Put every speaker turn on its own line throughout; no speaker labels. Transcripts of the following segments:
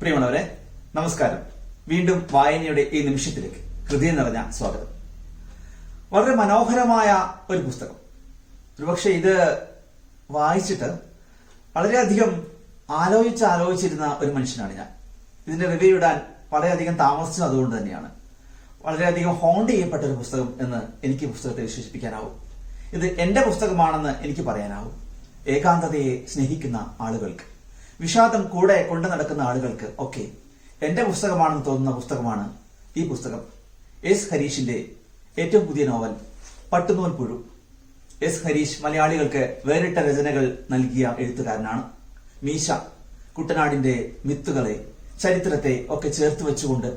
പ്രിയമുള്ളവരെ, നമസ്കാരം. വീണ്ടും വായനയുടെ ഈ നിമിഷത്തിലേക്ക് ഹൃദയം നിറഞ്ഞ സ്വാഗതം. വളരെ മനോഹരമായ ഒരു പുസ്തകം. ഒരുപക്ഷെ ഇത് വായിച്ചിട്ട് വളരെയധികം ആലോചിച്ചിരുന്ന ഒരു മനുഷ്യനാണ് ഞാൻ. ഇതിന്റെ റിവ്യൂ ഇടാൻ വളരെയധികം താമസിച്ചത് അതുകൊണ്ട് തന്നെയാണ്. വളരെയധികം ഹോണ്ട് ചെയ്യപ്പെട്ട ഒരു പുസ്തകം എന്ന് എനിക്ക് പുസ്തകത്തെ വിശേഷിപ്പിക്കാനാവും. ഇത് എന്റെ പുസ്തകമാണെന്ന് എനിക്ക് പറയാനാവും. ഏകാന്തതയെ സ്നേഹിക്കുന്ന ആളുകൾക്ക്, വിഷാദം കൂടെ കൊണ്ടു നടക്കുന്ന ആളുകൾക്ക് ഒക്കെ എന്റെ പുസ്തകമാണെന്ന് തോന്നുന്ന പുസ്തകമാണ് ഈ പുസ്തകം. എസ് ഹരീഷിന്റെ ഏറ്റവും പുതിയ നോവൽ പട്ടുനൂൽ പുഴു. എസ് ഹരീഷ് മലയാളികൾക്ക് വേറിട്ട രചനകൾ നൽകിയ എഴുത്തുകാരനാണ്. മീശ, കുട്ടനാടിന്റെ മിത്തുകളെ, ചരിത്രത്തെ ഒക്കെ ചേർത്ത് വെച്ചുകൊണ്ട്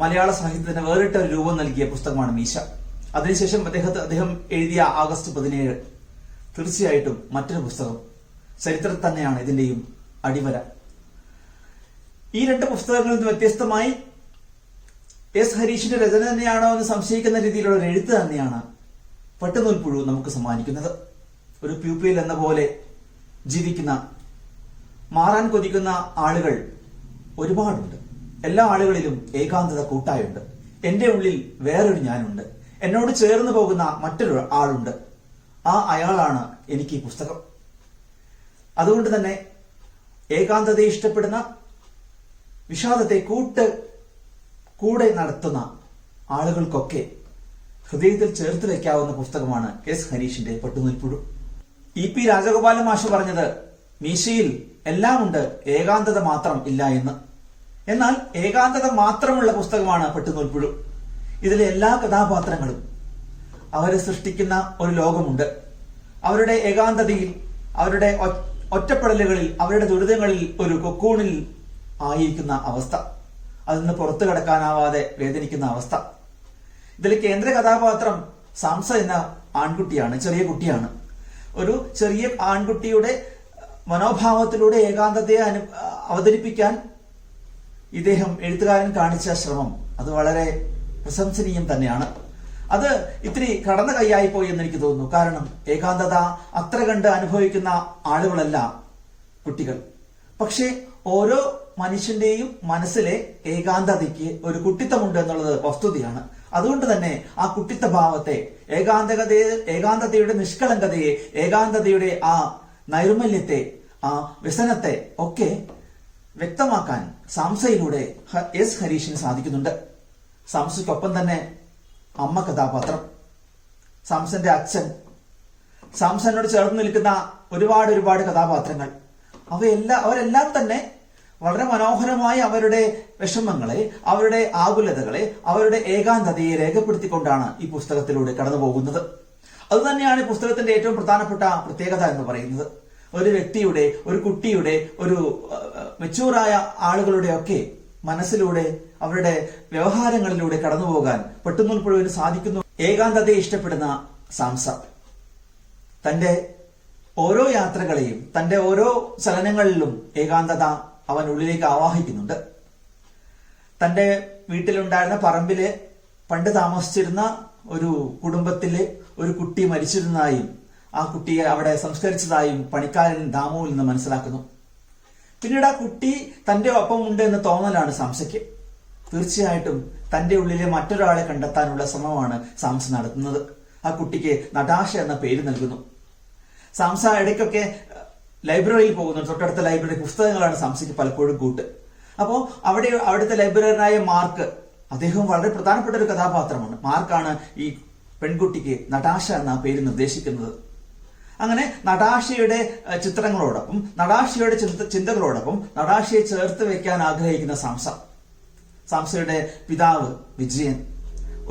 മലയാള സാഹിത്യത്തിന് വേറിട്ട ഒരു രൂപം നൽകിയ പുസ്തകമാണ് മീശ. അതിനുശേഷം അദ്ദേഹം എഴുതിയ ആഗസ്റ്റ് 17 തീർച്ചയായിട്ടും മറ്റൊരു പുസ്തകം. ചരിത്രത്തിൽ തന്നെയാണ് ഇതിന്റെയും അടിവര. ഈ രണ്ട് പുസ്തകങ്ങളിൽ നിന്ന് വ്യത്യസ്തമായി എസ് ഹരീഷിന്റെ രചന തന്നെയാണോ എന്ന് സംശയിക്കുന്ന രീതിയിലുള്ള ഒരു എഴുത്ത് തന്നെയാണ് പട്ടുനൂൽ പുഴു നമുക്ക് സമ്മാനിക്കുന്നത്. ഒരു പ്യൂപ്പിൽ എന്ന പോലെ ജീവിക്കുന്ന, മാറാൻ കൊതിക്കുന്ന ആളുകൾ ഒരുപാടുണ്ട്. എല്ലാ ആളുകളിലും ഏകാന്തത കൂട്ടായുണ്ട്. എന്റെ ഉള്ളിൽ വേറൊരു ഞാനുണ്ട്. എന്നോട് ചേർന്ന് പോകുന്ന മറ്റൊരു ആളുണ്ട്. ആ അയാളാണ് എനിക്ക് ഈ പുസ്തകം. അതുകൊണ്ട് തന്നെ ഏകാന്തതയെ ഇഷ്ടപ്പെടുന്ന, വിഷാദത്തെ കൂടെ നടത്തുന്ന ആളുകൾക്കൊക്കെ ഹൃദയത്തിൽ ചേർത്ത് വയ്ക്കാവുന്ന പുസ്തകമാണ് എസ് ഹരീഷിന്റെ പട്ടുനൂൽ പുഴു. EP രാജഗോപാലൻ മാഷ് പറഞ്ഞത് മീശയിൽ എല്ലാമുണ്ട്, ഏകാന്തത മാത്രം ഇല്ല എന്ന്. എന്നാൽ ഏകാന്തത മാത്രമുള്ള പുസ്തകമാണ് പട്ടുനൂൽ പുഴു. ഇതിലെ എല്ലാ കഥാപാത്രങ്ങളും അവരെ സൃഷ്ടിക്കുന്ന ഒരു ലോകമുണ്ട്. അവരുടെ ഏകാന്തതയിൽ, അവരുടെ ഒറ്റപ്പെടലുകളിൽ, അവരുടെ ദുരിതങ്ങളിൽ ഒരു കൊക്കൂണിൽ ആയിരിക്കുന്ന അവസ്ഥ, അതിൽ നിന്ന് പുറത്തു കടക്കാനാവാതെ വേദനിക്കുന്ന അവസ്ഥ. ഇതിലെ കേന്ദ്ര കഥാപാത്രം സാംസ എന്ന ആൺകുട്ടിയാണ്. ചെറിയ കുട്ടിയാണ്. ഒരു ചെറിയ ആൺകുട്ടിയുടെ മനോഭാവത്തിലൂടെ ഏകാന്തതയെ അവതരിപ്പിക്കാൻ ഇദ്ദേഹം, എഴുത്തുകാരൻ കാണിച്ച ശ്രമം അത് വളരെ പ്രശംസനീയം തന്നെയാണ്. അത് ഇത്തിരി കടന്ന കൈയായി പോയി എന്ന് എനിക്ക് തോന്നുന്നു. കാരണം ഏകാന്തത അത്ര കണ്ട് അനുഭവിക്കുന്ന ആളുകളല്ല കുട്ടികൾ. പക്ഷേ ഓരോ മനുഷ്യന്റെയും മനസ്സിലെ ഏകാന്തതയ്ക്ക് ഒരു കുട്ടിത്തമുണ്ട് എന്നുള്ളത് വസ്തുതയാണ്. അതുകൊണ്ട് തന്നെ ആ കുട്ടിത്ത ഭാവത്തെ, ഏകാന്തതയുടെ നിഷ്കളങ്കതയെ, ഏകാന്തതയുടെ ആ നൈർമല്യത്തെ, ആ വ്യസനത്തെ ഒക്കെ വ്യക്തമാക്കാൻ സാംസയിലൂടെ എസ് ഹരീഷിന് സാധിക്കുന്നുണ്ട്. സാംസയ്ക്കൊപ്പം തന്നെ അമ്മ കഥാപാത്രം, സാംസന്റെ അച്ഛൻ, സാംസനോട് ചേർന്ന് നിൽക്കുന്ന ഒരുപാട് കഥാപാത്രങ്ങൾ, അവരെല്ലാം തന്നെ വളരെ മനോഹരമായി അവരുടെ വിഷമങ്ങളെ, അവരുടെ ആകുലതകളെ, അവരുടെ ഏകാന്തതയെ രേഖപ്പെടുത്തിക്കൊണ്ടാണ് ഈ പുസ്തകത്തിലൂടെ കടന്നു പോകുന്നത്. അതുതന്നെയാണ് ഈ പുസ്തകത്തിന്റെ ഏറ്റവും പ്രധാനപ്പെട്ട പ്രത്യേകത എന്ന് പറയുന്നത്. ഒരു വ്യക്തിയുടെ, ഒരു കുട്ടിയുടെ, ഒരു മെച്ചൂറായ ആളുകളുടെ ഒക്കെ മനസ്സിലൂടെ, അവരുടെ വ്യവഹാരങ്ങളിലൂടെ കടന്നുപോകാൻ പട്ടുനൂൽ പുഴുവിന് സാധിക്കുന്നു. ഏകാന്തതയെ ഇഷ്ടപ്പെടുന്ന സാംസ തന്റെ ഓരോ യാത്രകളെയും, തന്റെ ഓരോ ചലനങ്ങളിലും ഏകാന്തത അവൻ ഉള്ളിലേക്ക് ആവാഹിക്കുന്നുണ്ട്. തന്റെ വീട്ടിലുണ്ടായിരുന്ന പറമ്പില് പണ്ട് താമസിച്ചിരുന്ന ഒരു കുടുംബത്തിലെ ഒരു കുട്ടി മരിച്ചിരുന്നതായും ആ കുട്ടിയെ അവിടെ സംസ്കരിച്ചതായും പണിക്കാരൻ ദാമുവിൽ നിന്ന് മനസ്സിലാക്കുന്നു. പിന്നീട് ആ കുട്ടി തന്റെ ഒപ്പം ഉണ്ട് എന്ന തോന്നലാണ് സാംസയ്ക്ക്. തീർച്ചയായിട്ടും തന്റെ ഉള്ളിലെ മറ്റൊരാളെ കണ്ടെത്താനുള്ള ശ്രമമാണ് സാംസ നടത്തുന്നത്. ആ കുട്ടിക്ക് നടാഷ എന്ന പേര് നൽകുന്നു. സാംസ ഇടയ്ക്കൊക്കെ ലൈബ്രറിയിൽ പോകുന്നു. തൊട്ടടുത്ത ലൈബ്രറി പുസ്തകങ്ങളാണ് സാംസയ്ക്ക് പലപ്പോഴും കൂട്ട്. അപ്പോ അവിടുത്തെ ലൈബ്രറിയനായ മാർക്ക്, അദ്ദേഹം വളരെ പ്രധാനപ്പെട്ട ഒരു കഥാപാത്രമാണ്. മാർക്കാണ് ഈ പെൺകുട്ടിക്ക് നടാഷ എന്ന പേര് നിർദ്ദേശിക്കുന്നത്. അങ്ങനെ നടാഷയുടെ ചിത്രങ്ങളോടൊപ്പം, നടാഷയുടെ ചിന്തകളോടൊപ്പം നടാഷയെ ചേർത്ത് വെക്കാൻ ആഗ്രഹിക്കുന്ന സാംസയുടെ പിതാവ് വിജയൻ,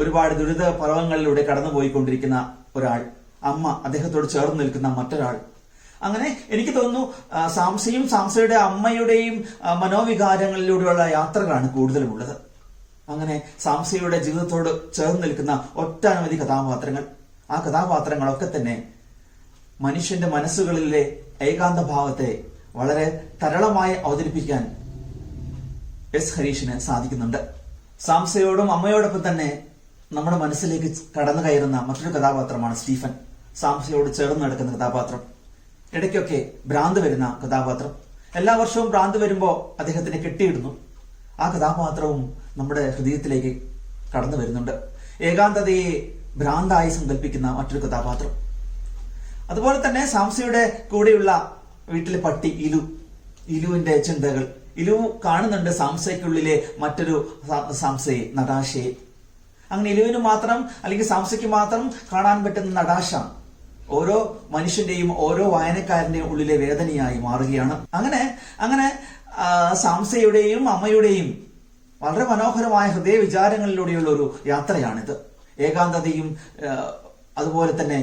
ഒരുപാട് ദുരിത പർവ്വങ്ങളിലൂടെ കടന്നുപോയിക്കൊണ്ടിരിക്കുന്ന ഒരാൾ, അമ്മ, അദ്ദേഹത്തോട് ചേർന്ന് നിൽക്കുന്ന മറ്റൊരാൾ. അങ്ങനെ എനിക്ക് തോന്നുന്നു സാംസയും സാംസയുടെ അമ്മയുടെയും മനോവികാരങ്ങളിലൂടെയുള്ള യാത്രകളാണ് കൂടുതലും ഉള്ളത്. അങ്ങനെ സാംസയുടെ ജീവിതത്തോട് ചേർന്ന് നിൽക്കുന്ന ഒട്ടനവധി കഥാപാത്രങ്ങൾ. ആ കഥാപാത്രങ്ങളൊക്കെ തന്നെ മനുഷ്യന്റെ മനസ്സുകളിലെ ഏകാന്ത ഭാവത്തെ വളരെ തരളമായി അവതരിപ്പിക്കാൻ എസ് ഹരീഷിന് സാധിക്കുന്നുണ്ട്. സാംസയോടും അമ്മയോടൊപ്പം തന്നെ നമ്മുടെ മനസ്സിലേക്ക് കടന്നു കയറുന്ന മറ്റൊരു കഥാപാത്രമാണ് സ്റ്റീഫൻ. സാംസയോട് ചേർന്ന് നടക്കുന്ന കഥാപാത്രം, ഇടയ്ക്കൊക്കെ ഭ്രാന്ത് വരുന്ന കഥാപാത്രം. എല്ലാ വർഷവും ഭ്രാന്ത് വരുമ്പോൾ അദ്ദേഹത്തിനെ കെട്ടിയിടുന്നു. ആ കഥാപാത്രവും നമ്മുടെ ഹൃദയത്തിലേക്ക് കടന്നു വരുന്നുണ്ട്. ഏകാന്തതയെ ഭ്രാന്തായി സങ്കല്പിക്കുന്ന മറ്റൊരു കഥാപാത്രം. അതുപോലെ തന്നെ സാംസയുടെ കൂടെയുള്ള വീട്ടിലെ പട്ടി ഇലുവിന്റെ ചിന്തകൾ. ഇലു കാണുന്നുണ്ട് സാംസയ്ക്കുള്ളിലെ മറ്റൊരു സാംസയെ, നടാശയെ. അങ്ങനെ ഇലുവിന് മാത്രം അല്ലെങ്കിൽ സാംസയ്ക്ക് മാത്രം കാണാൻ പറ്റുന്ന നടാശ ഓരോ മനുഷ്യന്റെയും ഓരോ വായനക്കാരന്റെയും ഉള്ളിലെ വേദനയായി മാറുകയാണ്. അങ്ങനെ സാംസയുടെയും അമ്മയുടെയും വളരെ മനോഹരമായ ഹൃദയ വിചാരങ്ങളിലൂടെയുള്ള ഒരു യാത്രയാണിത്. ഏകാന്തതയും അതുപോലെ തന്നെ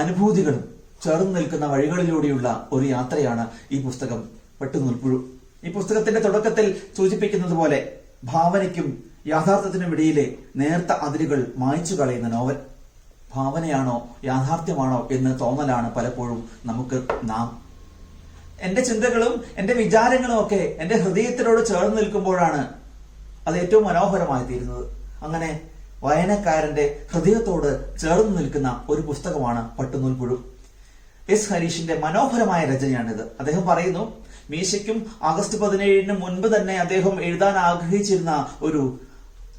അനുഭൂതികളും ചേർന്ന് നിൽക്കുന്ന വഴികളിലൂടെയുള്ള ഒരു യാത്രയാണ് ഈ പുസ്തകം പട്ടുനൂൽപ്പുഴു. ഈ പുസ്തകത്തിന്റെ തുടക്കത്തിൽ സൂചിപ്പിക്കുന്നത് പോലെ ഭാവനയ്ക്കും യാഥാർത്ഥ്യത്തിനും ഇടയിലെ നേർത്ത അതിരുകൾ മായ്ച്ചു കളയുന്ന നോവൽ. ഭാവനയാണോ യാഥാർത്ഥ്യമാണോ എന്ന് തോന്നലാണ് പലപ്പോഴും നാം. എന്റെ ചിന്തകളും എന്റെ വിചാരങ്ങളും ഒക്കെ എന്റെ ഹൃദയത്തിനോട് ചേർന്ന് നിൽക്കുമ്പോഴാണ് അത് ഏറ്റവും മനോഹരമായി തീരുന്നത്. അങ്ങനെ വായനക്കാരന്റെ ഹൃദയത്തോട് ചേർന്ന് നിൽക്കുന്ന ഒരു പുസ്തകമാണ് പട്ടുനൂൽപ്പുഴു. എസ് ഹരീഷിന്റെ മനോഹരമായ രചനയാണിത്. അദ്ദേഹം പറയുന്നു, മീശയ്ക്കും ആഗസ്റ്റ് 17 മുൻപ് തന്നെ അദ്ദേഹം എഴുതാൻ ആഗ്രഹിച്ചിരുന്ന ഒരു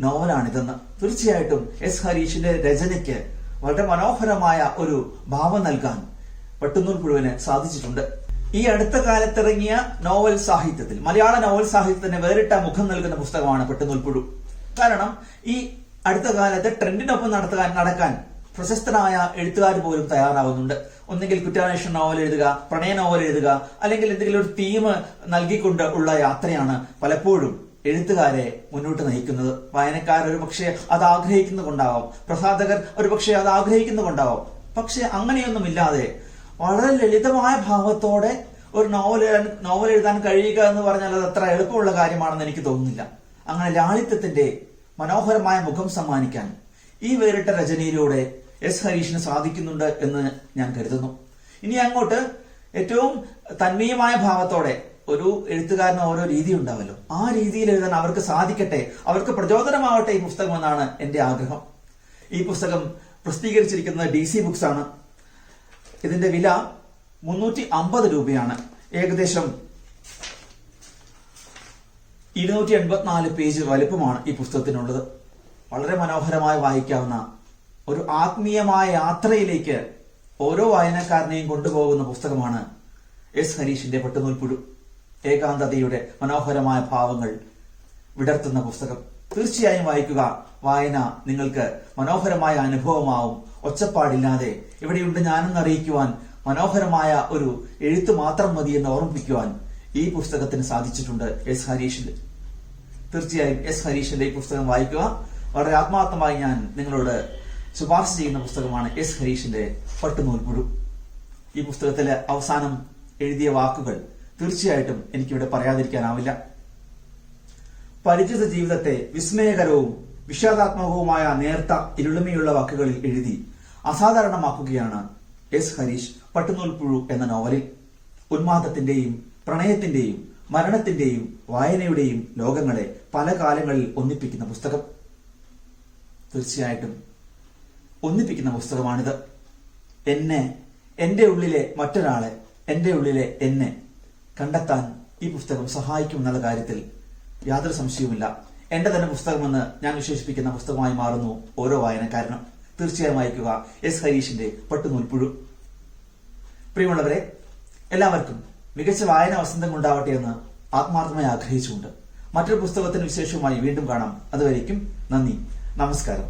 നോവലാണിതെന്ന്. തീർച്ചയായിട്ടും എസ് ഹരീഷിന്റെ രചനയ്ക്ക് വളരെ മനോഹരമായ ഒരു ഭാവം നൽകാൻ പട്ടുനൂൽപ്പുഴുവിന് സാധിച്ചിട്ടുണ്ട്. ഈ അടുത്ത കാലത്തിറങ്ങിയ നോവൽ സാഹിത്യത്തിൽ, മലയാള നോവൽ സാഹിത്യത്തിന് വേറിട്ട മുഖം നൽകുന്ന പുസ്തകമാണ് പട്ടുനൂൽപ്പുഴു. കാരണം ഈ അടുത്ത കാലത്ത് ട്രെൻഡിനൊപ്പം നടക്കാൻ പ്രശസ്തനായ എഴുത്തുകാർ പോലും തയ്യാറാവുന്നുണ്ട്. ഒന്നുകിൽ കുറ്റാന്വേഷണ നോവൽ എഴുതുക, പ്രണയ നോവൽ എഴുതുക, അല്ലെങ്കിൽ എന്തെങ്കിലും ഒരു തീം നൽകിക്കൊണ്ട് ഉള്ള യാത്രയാണ് പലപ്പോഴും എഴുത്തുകാരെ മുന്നോട്ട് നയിക്കുന്നത്. വായനക്കാർ ഒരു പക്ഷേ അത് ആഗ്രഹിക്കുന്നുകൊണ്ടാവാം, പ്രസാധകർ ഒരു പക്ഷേ അത് ആഗ്രഹിക്കുന്നുകൊണ്ടാവാം. പക്ഷെ അങ്ങനെയൊന്നുമില്ലാതെ വളരെ ലളിതമായ ഭാവത്തോടെ ഒരു നോവൽ എഴുതാൻ കഴിയുക എന്ന് പറഞ്ഞാൽ അത് അത്ര എളുപ്പമുള്ള കാര്യമാണെന്ന് എനിക്ക് തോന്നുന്നില്ല. അങ്ങനെ ലാളിത്യത്തിന്റെ മനോഹരമായ മുഖം സമ്മാനിക്കാൻ ഈ വേറിട്ട രചനയിലൂടെ എസ് ഹരീഷിന് സാധിക്കുന്നുണ്ട് എന്ന് ഞാൻ കരുതുന്നു. ഇനി അങ്ങോട്ട് ഏറ്റവും തന്മയമായ ഭാവത്തോടെ ഒരു എഴുത്തുകാരന് ഓരോ രീതി ഉണ്ടാവല്ലോ, ആ രീതിയിൽ എഴുതാൻ അവർക്ക് സാധിക്കട്ടെ, അവർക്ക് പ്രചോദനമാവട്ടെ ഈ പുസ്തകം എന്നാണ് എന്റെ ആഗ്രഹം. ഈ പുസ്തകം പ്രസിദ്ധീകരിച്ചിരിക്കുന്നത് DC ബുക്സ് ആണ്. ഇതിന്റെ വില 350 രൂപയാണ്. ഏകദേശം 284 പേജ് വലിപ്പമാണ് ഈ പുസ്തകത്തിനുള്ളത്. വളരെ മനോഹരമായി വായിക്കാവുന്ന ഒരു ആത്മീയമായ യാത്രയിലേക്ക് ഓരോ വായനക്കാരനെയും കൊണ്ടുപോകുന്ന പുസ്തകമാണ് എസ് ഹരീഷിന്റെ പട്ടുനൂൽപ്പുഴു. ഏകാന്തതയുടെ മനോഹരമായ ഭാവങ്ങൾ വിടർത്തുന്ന പുസ്തകം. തീർച്ചയായും വായിക്കുക. വായന നിങ്ങൾക്ക് മനോഹരമായ അനുഭവമാവും. ഒച്ചപ്പാടില്ലാതെ ഇവിടെയുണ്ട് ഞാനെന്ന് അറിയിക്കുവാൻ മനോഹരമായ ഒരു എഴുത്ത് മാത്രം മതി എന്ന് ഓർമ്മിപ്പിക്കുവാൻ ഈ പുസ്തകത്തിന് സാധിച്ചിട്ടുണ്ട് എസ് ഹരീഷിൽ. തീർച്ചയായും എസ് ഹരീഷിന്റെ ഈ പുസ്തകം വായിക്കുക. വളരെ ആത്മാർത്ഥമായി ഞാൻ നിങ്ങളോട് ശുപാർശ ചെയ്യുന്ന പുസ്തകമാണ് എസ് ഹരീഷിന്റെ പട്ടുനൂൽപ്പുഴു. ഈ പുസ്തകത്തിലെ അവസാനം എഴുതിയ വാക്കുകൾ തീർച്ചയായിട്ടും എനിക്കിവിടെ പറയാതിരിക്കാനാവില്ല. പരിചിത ജീവിതത്തെ വിസ്മയകരവും വിഷാദാത്മകവുമായ നേർത്ത ഇരുളിമയുള്ള വാക്കുകളിൽ എഴുതി അസാധാരണമാക്കുകയാണ് എസ് ഹരീഷ് പട്ടുനൂൽപ്പുഴു എന്ന നോവലിൽ. ഉന്മാദത്തിന്റെയും പ്രണയത്തിന്റെയും മരണത്തിന്റെയും വായനയുടെയും ലോകങ്ങളെ പല കാലങ്ങളിൽ ഒന്നിപ്പിക്കുന്ന പുസ്തകം. തീർച്ചയായിട്ടും ഒന്നിപ്പിക്കുന്ന പുസ്തകമാണിത്. എന്നെ, എന്റെ ഉള്ളിലെ മറ്റൊരാളെ, എന്റെ ഉള്ളിലെ എന്നെ കണ്ടെത്താൻ ഈ പുസ്തകം സഹായിക്കുമെന്നുള്ള കാര്യത്തിൽ യാതൊരു സംശയവുമില്ല. എന്റെ തന്നെ പുസ്തകമെന്ന് ഞാൻ വിശേഷിപ്പിക്കുന്ന പുസ്തകമായി മാറുന്നു ഓരോ വായനക്കാരനും. തീർച്ചയായും വായിക്കുക എസ് ഹരീഷിന്റെ പട്ടുനൂൽപ്പുഴു. പ്രിയമുള്ളവരെ, എല്ലാവർക്കും മികച്ച വായന വസന്തം ഉണ്ടാവട്ടെ എന്ന് ആത്മാർത്ഥമായി ആഗ്രഹിച്ചുകൊണ്ട് മറ്റൊരു പുസ്തകത്തിന് വിശേഷവുമായി വീണ്ടും കാണാം. അതുവരേക്കും നന്ദി, നമസ്കാരം.